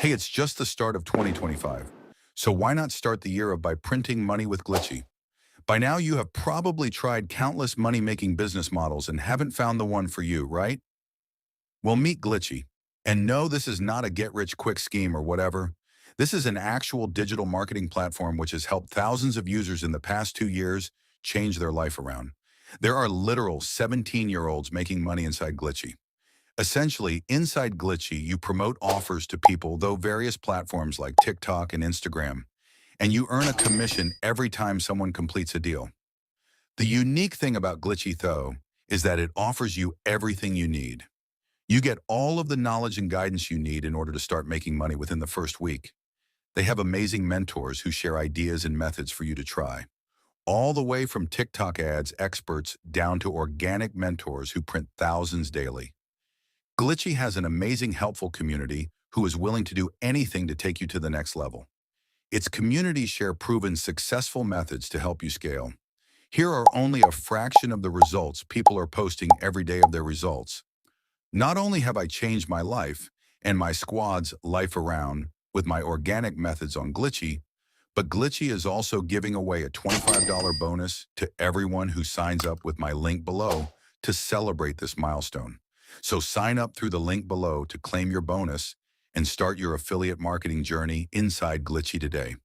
Hey, it's just the start of 2025. So why not start the year by printing money with Glitchy? By now, you have probably tried countless money-making business models and haven't found the one for you, right? Well, meet Glitchy. And no, this is not a get-rich-quick scheme or whatever. This is an actual digital marketing platform which has helped thousands of users in the past 2 years change their life around. There are literal 17-year-olds making money inside Glitchy. Essentially, inside Glitchy, you promote offers to people, though various platforms like TikTok and Instagram, and you earn a commission every time someone completes a deal. The unique thing about Glitchy, though, is that it offers you everything you need. You get all of the knowledge and guidance you need in order to start making money within the first week. They have amazing mentors who share ideas and methods for you to try, all the way from TikTok ads experts down to organic mentors who print thousands daily. Glitchy has an amazing, helpful community who is willing to do anything to take you to the next level. Its communities share proven successful methods to help you scale. Here are only a fraction of the results people are posting every day of their results. Not only have I changed my life and my squad's life around with my organic methods on Glitchy, but Glitchy is also giving away a $25 bonus to everyone who signs up with my link below to celebrate this milestone. So sign up through the link below to claim your bonus and start your affiliate marketing journey inside Glitchy today.